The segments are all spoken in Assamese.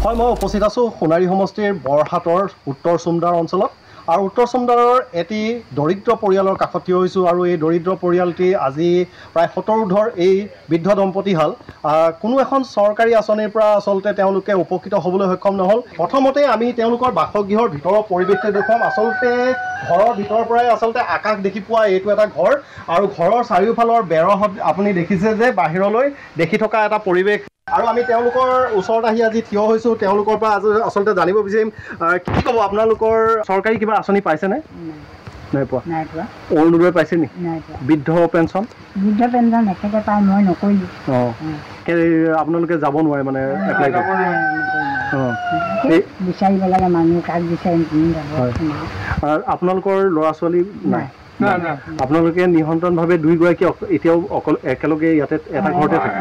হয় মই উপস্থিত আছোঁ সোণাৰী সমষ্টিৰ বৰহাটৰ উত্তৰ চুমদাৰ অঞ্চলত আৰু উত্তৰ চুমদাৰৰ এটি দৰিদ্ৰ পৰিয়ালৰ কাষত থিয় হৈছোঁ আৰু এই দৰিদ্ৰ পৰিয়ালটি আজি প্ৰায় 70 এই বৃদ্ধ দম্পতীহাল কোনো এখন চৰকাৰী আঁচনিৰ পৰা আচলতে তেওঁলোকে উপকৃত হ'বলৈ সক্ষম নহ'ল। প্ৰথমতে আমি তেওঁলোকৰ বাসগৃহৰ ভিতৰৰ পৰিৱেশটো দেখুৱাম। আচলতে ঘৰৰ ভিতৰৰ পৰাই আচলতে আকাশ দেখি পোৱা এইটো এটা ঘৰ আৰু ঘৰৰ চাৰিওফালৰ বেৰত আপুনি দেখিছে যে বাহিৰলৈ দেখি থকা এটা পৰিৱেশ আৰু আমি তেওঁলোকৰ ওচৰত আহি আজি থিয় হৈছোঁ। তেওঁলোকৰ পৰা আজি আচলতে জানিব বিচাৰিম কি ক'ব আপোনালোকৰ চৰকাৰী কিবা আঁচনি পাইছেনে? নাই পোৱা। অৰুণোদয় পাইছে নেকি? বৃদ্ধ পেঞ্চন একেবাৰে পাই মই নকৰিলোঁ। আপোনালোকে যাব নোৱাৰে মানে এপ্লাই বিচাৰিব লাগে মানুহ কাক বিচাৰিম আপোনালোকৰ ল'ৰা ছোৱালী নাই? আপোনালোকে নিৰন্তৰভাৱে দুয়োগৰাকী এতিয়াও অকল একেলগে ইয়াতে এটা ঘৰতে থাকে।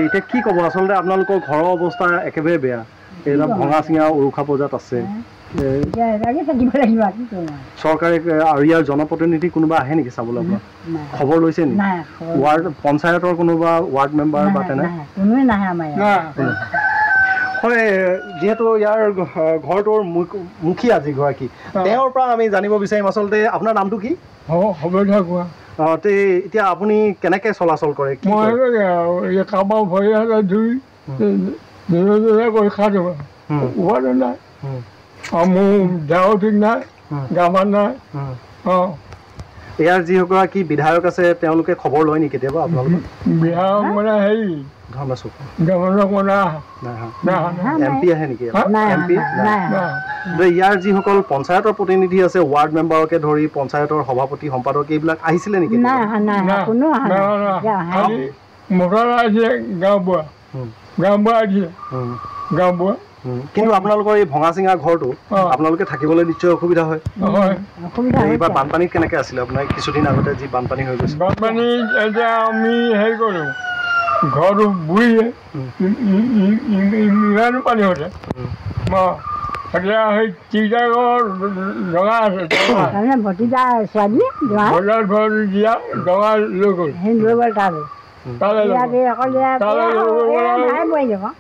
এতিয়া কি ক'ব আচলতে আপোনালোকৰ ঘৰৰ অৱস্থা একেবাৰে বেয়া, এইবিলাক ভঙা চিঙা উৰুখা পৰ্যায়ত আছে। চৰকাৰে আৰু ইয়াৰ জনপ্ৰতিনিধি কোনোবা আহে নেকি চাবলৈ আপোনাক? খবৰ লৈছে নেকি? ৱাৰ্ড পঞ্চায়তৰ কোনোবা ৱাৰ্ড মেম্বাৰ বা তেনে? হয়, যিহেতু ইয়াৰ ঘৰটোৰ মুখীয়া যিগৰাকী তেওঁৰ পৰা আমি জানিব বিচাৰিম আচলতে আপোনাৰ নামটো কি? এতিয়া আপুনি কেনেকৈ চলাচল কৰে? কাৰোবাৰ ভৰি হাতে ধুই কৰি খাই দিব উপায় নাই আৰু মোৰ দেহৰ ঠিক নাই, গামান নাই। ইয়াৰ যিগৰাকী বিধায়ক আছে তেওঁলোকে খবৰ লয় নেকি কেতিয়াবা আপোনালোকৰ? বিধায়ক মানে হেৰি MP আহে নেকি? ইয়াৰ যিসকল পঞ্চায়তৰ প্ৰতিনিধি আছে ৱাৰ্ড মেম্বাৰকে ধৰি পঞ্চায়তৰ সভাপতি সম্পাদক এইবিলাক আহিছিলে নেকি? মটৰ আহিছিলে, গাঁওবুঢ়া আহিছিলে গাঁওবুঢ়া। কিন্তু আপোনালোকৰ এই ভঙা চিঙা ঘৰটো আপোনালোকে থাকিবলৈ নিশ্চয় অসুবিধা হয়। এইবাৰ বানপানীত কেনেকৈ আছিলে আপোনাৰ কিছুদিন আগতে যি বানপানী হৈ গৈছে? বানপানী এতিয়া আমি হেৰি কৰোঁ, ঘৰটো বুৰিয়ে ইমানো পানী হৈছে। এতিয়া সেই তিনিটাগৰ ডঙা আছে, দিয়া ডঙা লৈ গ'ল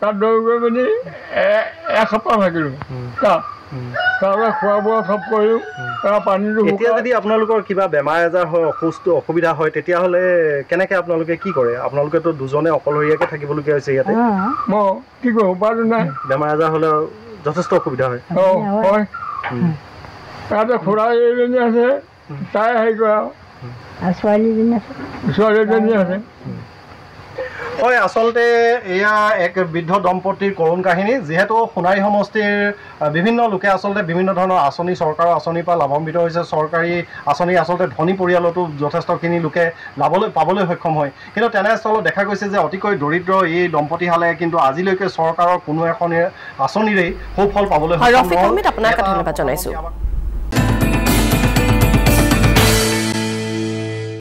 তাত দৌৰি গৈ পিনি এসপ্তাহ থাকিলোঁ। তাৰপৰা খোৱা বোৱা চব কৰিলোঁ। পানীটো এতিয়া যদি আপোনালোকৰ কিবা বেমাৰ আজাৰ হয়, অসুবিধা হয়, তেতিয়াহ'লে কেনেকৈ আপোনালোকে কি কৰে? আপোনালোকেতো দুজনে অকলশৰীয়াকৈ থাকিবলগীয়া হৈছে ইয়াতে। মই কি কৰোঁ, উপায়টো নাই। বেমাৰ আজাৰ হ'লে যথেষ্ট অসুবিধা হয়। হয়, তাতে খুৰা এজনী আছে, তাই হেৰি কৰে আৰু ছোৱালীজনী আছে। হয়, আচলতে এয়া এক বৃদ্ধ দম্পতীৰ কৰুণ কাহিনী। যিহেতু সোণাৰী সমষ্টিৰ বিভিন্ন লোকে আচলতে বিভিন্ন ধৰণৰ আঁচনি চৰকাৰৰ আঁচনিৰ পৰা লাভান্বিত হৈছে। চৰকাৰী আঁচনি আচলতে ধনী পৰিয়ালতো যথেষ্টখিনি লোকে পাবলৈ সক্ষম হয়। কিন্তু তেনেস্থলত দেখা গৈছে যে অতিকৈ দৰিদ্ৰ এই দম্পতীহালে কিন্তু আজিলৈকে চৰকাৰৰ কোনো এখন আঁচনিৰেই সুফল পাবলৈ সক্ষম নহয়।